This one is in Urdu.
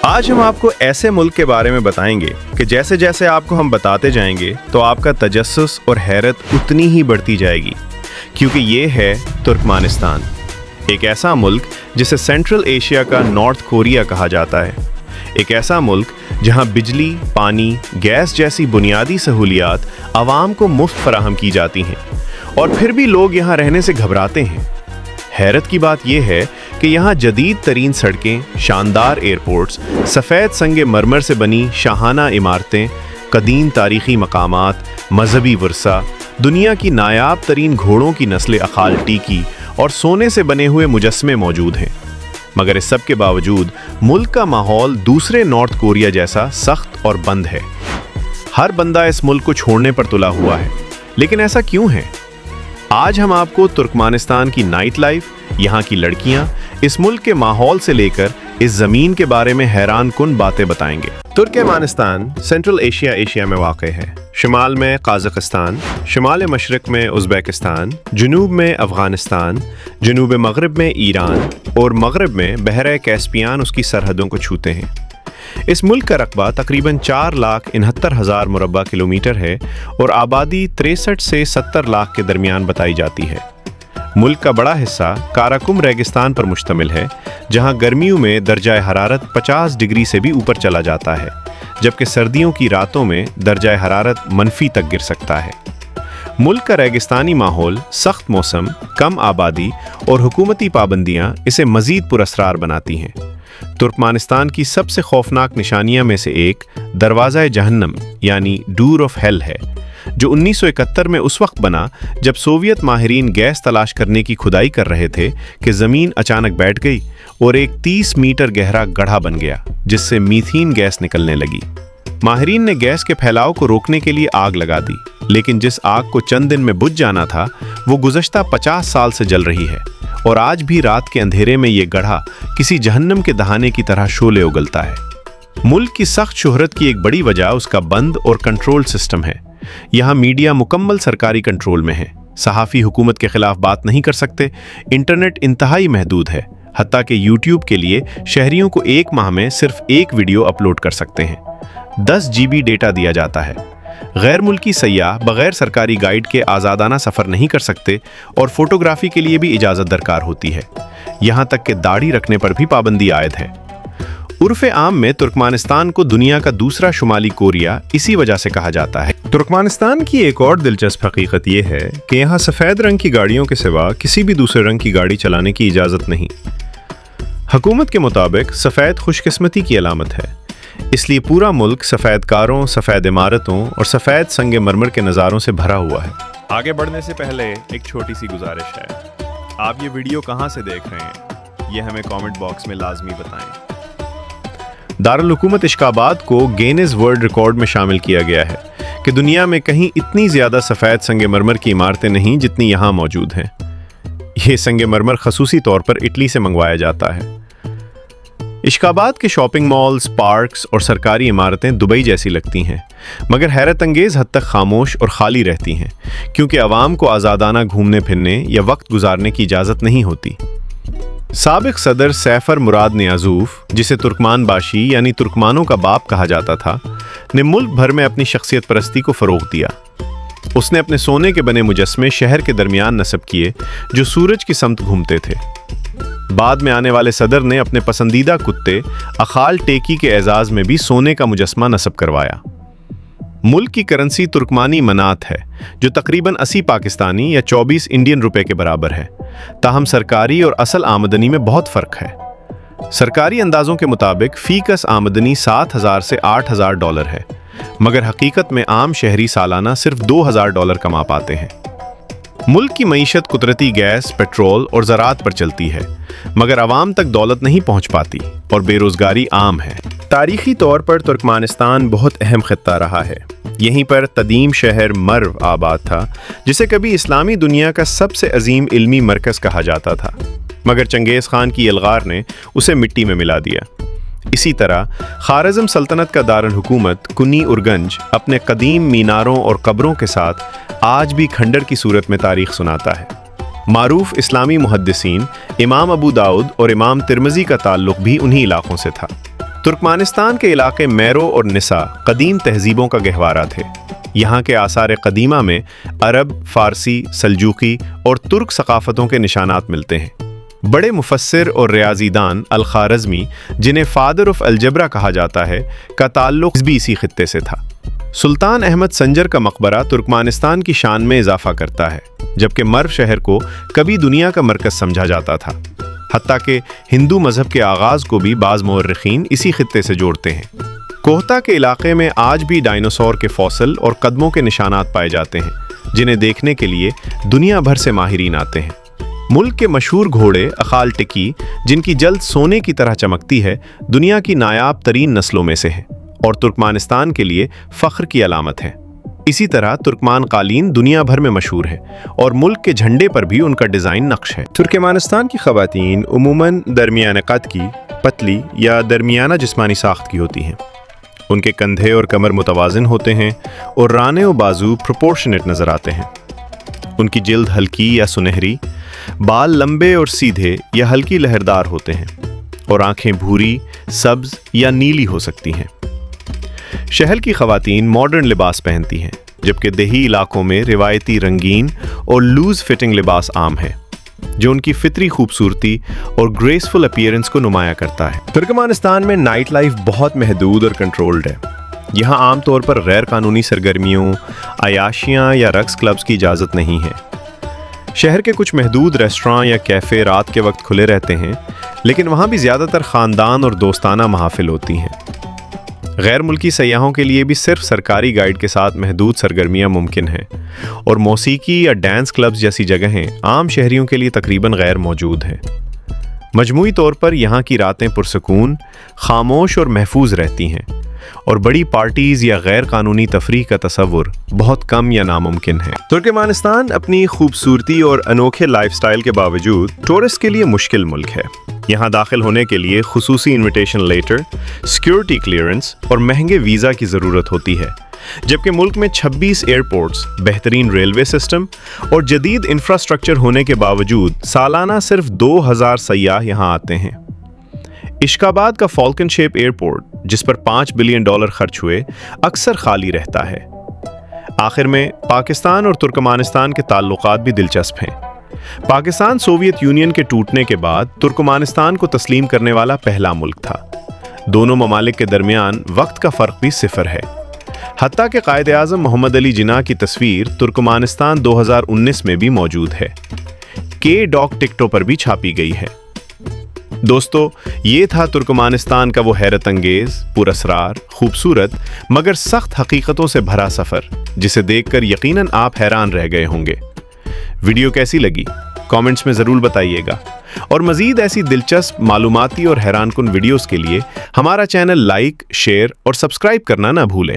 آج ہم آپ کو ایسے ملک کے بارے میں بتائیں گے کہ جیسے جیسے آپ کو ہم بتاتے جائیں گے تو آپ کا تجسس اور حیرت اتنی ہی بڑھتی جائے گی، کیونکہ یہ ہے ترکمانستان، ایک ایسا ملک جسے سینٹرل ایشیا کا نارتھ کوریا کہا جاتا ہے، ایک ایسا ملک جہاں بجلی، پانی، گیس جیسی بنیادی سہولیات عوام کو مفت فراہم کی جاتی ہیں، اور پھر بھی لوگ یہاں رہنے سے گھبراتے ہیں۔ حیرت کی بات یہ ہے کہ یہاں جدید ترین سڑکیں، شاندار ایئرپورٹس، سفید سنگ مرمر سے بنی شاہانہ عمارتیں، قدیم تاریخی مقامات، مذہبی ورثہ، دنیا کی نایاب ترین گھوڑوں کی نسل اخال ٹیکی اور سونے سے بنے ہوئے مجسمے موجود ہیں۔ مگر اس سب کے باوجود ملک کا ماحول دوسرے نارتھ کوریا جیسا سخت اور بند ہے۔ ہر بندہ اس ملک کو چھوڑنے پر تلا ہوا ہے، لیکن ایسا کیوں ہے؟ آج ہم آپ کو ترکمانستان کی نائٹ لائف، یہاں کی لڑکیاں، اس ملک کے ماحول سے لے کر اس زمین کے بارے میں حیران کن باتیں بتائیں گے۔ ترکمانستان سینٹرل ایشیا میں واقع ہے۔ شمال میں قازقستان، شمال مشرق میں ازبیکستان، جنوب میں افغانستان، جنوب مغرب میں ایران اور مغرب میں بحیرہ کیسپیان اس کی سرحدوں کو چھوتے ہیں۔ اس ملک کا رقبہ تقریباً 4,69,000 مربع کلومیٹر ہے اور آبادی 63 سے 70 لاکھ کے درمیان بتائی جاتی ہے۔ ملک کا بڑا حصہ کاراکم ریگستان پر مشتمل ہے، جہاں گرمیوں میں درجہ حرارت 50 ڈگری سے بھی اوپر چلا جاتا ہے، جبکہ سردیوں کی راتوں میں درجہ حرارت منفی تک گر سکتا ہے۔ ملک کا ریگستانی ماحول، سخت موسم، کم آبادی اور حکومتی پابندیاں اسے مزید پراسرار بناتی ہیں۔ ترکمانستان کی سب سے خوفناک نشانیاں میں سے ایک دروازہ جہنم یعنی ڈور آف ہیل ہے، جو 1971 میں اس وقت بنا جب سوویت ماہرین گیس تلاش کرنے کی کھدائی کر رہے تھے کہ زمین اچانک بیٹھ گئی اور ایک 30 میٹر گہرا گڑھا بن گیا، جس سے میتھین گیس نکلنے لگی۔ ماہرین نے گیس کے پھیلاؤ کو روکنے کے لیے آگ لگا دی، لیکن جس آگ کو چند دن میں بجھ جانا تھا وہ گزشتہ 50 سال سے جل رہی ہے، اور آج بھی رات کے اندھیرے میں یہ گڑھا کسی جہنم کے دہانے کی طرح شعلے اگلتا ہے۔ ملک کی سخت شہرت کی ایک بڑی وجہ اس کا بند اور کنٹرول سسٹم ہے۔ یہاں میڈیا مکمل سرکاری کنٹرول میں ہے، صحافی حکومت کے خلاف بات نہیں کر سکتے، انٹرنیٹ انتہائی محدود ہے، حتیٰ کہ یوٹیوب کے لیے شہریوں کو ایک ماہ میں صرف ایک ویڈیو اپلوڈ کر سکتے ہیں۔ 10 GB ڈیٹا دیا جاتا ہے۔ غیر ملکی سیاح بغیر سرکاری گائیڈ کے آزادانہ سفر نہیں کر سکتے، اور فوٹوگرافی کے لیے بھی اجازت درکار ہوتی ہے، یہاں تک کہ داڑھی رکھنے پر بھی پابندی عائد ہے۔ عرف عام میں ترکمانستان کو دنیا کا دوسرا شمالی کوریا اسی وجہ سے کہا جاتا ہے۔ ترکمانستان کی ایک اور دلچسپ حقیقت یہ ہے کہ یہاں سفید رنگ کی گاڑیوں کے سوا کسی بھی دوسرے رنگ کی گاڑی چلانے کی اجازت نہیں۔ حکومت کے مطابق سفید خوش قسمتی کی علامت ہے، اس لیے پورا ملک سفید کاروں، سفید عمارتوں اور سفید سنگ مرمر کے نظاروں سے بھرا ہوا ہے۔ آگے بڑھنے سے پہلے ایک چھوٹی سی گزارش ہے، آپ یہ ویڈیو کہاں سے دیکھ رہے ہیں یہ ہمیں کامنٹ باکس میں لازمی بتائیں۔ دارالحکومت اشخاباد کو گینز ورلڈ ریکارڈ میں شامل کیا گیا ہے کہ دنیا میں کہیں اتنی زیادہ سفید سنگ مرمر کی عمارتیں نہیں جتنی یہاں موجود ہیں۔ یہ سنگ مرمر خصوصی طور پر اٹلی سے منگوایا جاتا ہے۔ اشخاباد کے شاپنگ مالز، پارکس اور سرکاری عمارتیں دبئی جیسی لگتی ہیں، مگر حیرت انگیز حد تک خاموش اور خالی رہتی ہیں، کیونکہ عوام کو آزادانہ گھومنے پھرنے یا وقت گزارنے کی اجازت نہیں ہوتی۔ سابق صدر سیفر مراد نیازوف، جسے ترکمان باشی یعنی ترکمانوں کا باپ کہا جاتا تھا، نے ملک بھر میں اپنی شخصیت پرستی کو فروغ دیا۔ اس نے اپنے سونے کے بنے مجسمے شہر کے درمیان نصب کیے جو سورج کی سمت گھومتے تھے۔ بعد میں آنے والے صدر نے اپنے پسندیدہ کتے اخال ٹیکی کے اعزاز میں بھی سونے کا مجسمہ نصب کروایا۔ ملک کی کرنسی ترکمانی منات ہے، جو تقریباً 80 پاکستانی یا 24 انڈین روپے کے برابر ہے، تاہم سرکاری اور اصل آمدنی میں بہت فرق ہے۔ سرکاری اندازوں کے مطابق فی کس آمدنی $7,000 سے $8,000 ہے، مگر حقیقت میں عام شہری سالانہ صرف $2,000 کما پاتے ہیں۔ ملک کی معیشت قدرتی گیس، پیٹرول اور زراعت پر چلتی ہے، مگر عوام تک دولت نہیں پہنچ پاتی اور بے روزگاری عام ہے۔ تاریخی طور پر ترکمانستان بہت اہم خطہ رہا ہے۔ یہیں پر قدیم شہر مرو آباد تھا، جسے کبھی اسلامی دنیا کا سب سے عظیم علمی مرکز کہا جاتا تھا، مگر چنگیز خان کی یلغار نے اسے مٹی میں ملا دیا۔ اسی طرح خوارزم سلطنت کا دارالحکومت کنی ارگنج اپنے قدیم میناروں اور قبروں کے ساتھ آج بھی کھنڈر کی صورت میں تاریخ سناتا ہے۔ معروف اسلامی محدثین امام ابو داؤد اور امام ترمذی کا تعلق بھی انہی علاقوں سے تھا۔ ترکمانستان کے علاقے میرو اور نسا قدیم تہذیبوں کا گہوارہ تھے۔ یہاں کے آثار قدیمہ میں عرب، فارسی، سلجوقی اور ترک ثقافتوں کے نشانات ملتے ہیں۔ بڑے مفسر اور ریاضی دان الخوارزمی، جنہیں فادر آف الجبرا کہا جاتا ہے، کا تعلق بھی اسی خطے سے تھا۔ سلطان احمد سنجر کا مقبرہ ترکمانستان کی شان میں اضافہ کرتا ہے، جبکہ مرو شہر کو کبھی دنیا کا مرکز سمجھا جاتا تھا۔ حتیٰ کہ ہندو مذہب کے آغاز کو بھی بعض مورخین اسی خطے سے جوڑتے ہیں۔ کوہتا کے علاقے میں آج بھی ڈائنوسور کے فوسل اور قدموں کے نشانات پائے جاتے ہیں، جنہیں دیکھنے کے لیے دنیا بھر سے ماہرین آتے ہیں۔ ملک کے مشہور گھوڑے اخال ٹکی، جن کی جلد سونے کی طرح چمکتی ہے، دنیا کی نایاب ترین نسلوں میں سے ہے اور ترکمانستان کے لیے فخر کی علامت ہے۔ اسی طرح ترکمان قالین دنیا بھر میں مشہور ہے اور ملک کے جھنڈے پر بھی ان کا ڈیزائن نقش ہے۔ ترکمانستان کی خواتین عموماً درمیانے قد کی، پتلی یا درمیانہ جسمانی ساخت کی ہوتی ہیں۔ ان کے کندھے اور کمر متوازن ہوتے ہیں اور رانے و بازو پروپورشنیٹ نظر آتے ہیں۔ ان کی جلد ہلکی یا سنہری، بال لمبے اور سیدھے یا ہلکی لہردار ہوتے ہیں اور آنکھیں بھوری، سبز یا نیلی ہو سکتی ہیں۔ شہر کی خواتین ماڈرن لباس پہنتی ہیں، جبکہ دیہی علاقوں میں روایتی رنگین اور لوز فٹنگ لباس عام ہے، جو ان کی فطری خوبصورتی اور گریسفل اپیئرنس کو نمایاں کرتا ہے۔ ترکمانستان میں نائٹ لائف بہت محدود اور کنٹرولڈ ہے۔ یہاں عام طور پر غیر قانونی سرگرمیوں، عیاشیاں یا رقص کلبز کی اجازت نہیں ہے۔ شہر کے کچھ محدود ریسٹوراں یا کیفے رات کے وقت کھلے رہتے ہیں، لیکن وہاں بھی زیادہ تر خاندان اور دوستانہ محافل ہوتی ہیں۔ غیر ملکی سیاحوں کے لیے بھی صرف سرکاری گائیڈ کے ساتھ محدود سرگرمیاں ممکن ہیں، اور موسیقی یا ڈانس کلبز جیسی جگہیں عام شہریوں کے لیے تقریباً غیر موجود ہیں۔ مجموعی طور پر یہاں کی راتیں پرسکون، خاموش اور محفوظ رہتی ہیں، اور بڑی پارٹیز یا غیر قانونی تفریح کا تصور بہت کم یا ناممکن ہے۔ ترکمانستان اپنی خوبصورتی اور انوکھے لائف سٹائل کے باوجود ٹورسٹ کے لیے مشکل ملک ہے۔ یہاں داخل ہونے کے لیے خصوصی انویٹیشن لیٹر، سیکیورٹی کلیئرنس اور مہنگے ویزا کی ضرورت ہوتی ہے، جبکہ ملک میں 26 ایئرپورٹس، بہترین ریلوے سسٹم اور جدید انفراسٹرکچر ہونے کے باوجود سالانہ صرف 2000 سیاح یہاں آتے ہیں۔ اشکاباد کا فالکن شیپ ایئرپورٹ، جس پر $5 بلین خرچ ہوئے، اکثر خالی رہتا ہے۔ آخر میں پاکستان اور ترکمانستان کے تعلقات بھی دلچسپ ہیں۔ پاکستان سوویت یونین کے ٹوٹنے کے بعد ترکمانستان کو تسلیم کرنے والا پہلا ملک تھا۔ دونوں ممالک کے درمیان وقت کا فرق بھی 0 ہے۔ حتیٰ کہ قائد اعظم محمد علی جناح کی تصویر ترکمانستان 2019 میں بھی موجود ہے۔ کے ڈاک ٹکٹوں پر بھی چھاپی گئی ہے۔ دوستو، یہ تھا ترکمانستان کا وہ حیرت انگیز، پراسرار، خوبصورت مگر سخت حقیقتوں سے بھرا سفر، جسے دیکھ کر یقیناً آپ حیران رہ گئے ہوں گے۔ ویڈیو کیسی لگی؟ کامنٹس میں ضرور بتائیے گا، اور مزید ایسی دلچسپ، معلوماتی اور حیران کن ویڈیوز کے لیے ہمارا چینل لائک، شیئر اور سبسکرائب کرنا نہ بھولیں۔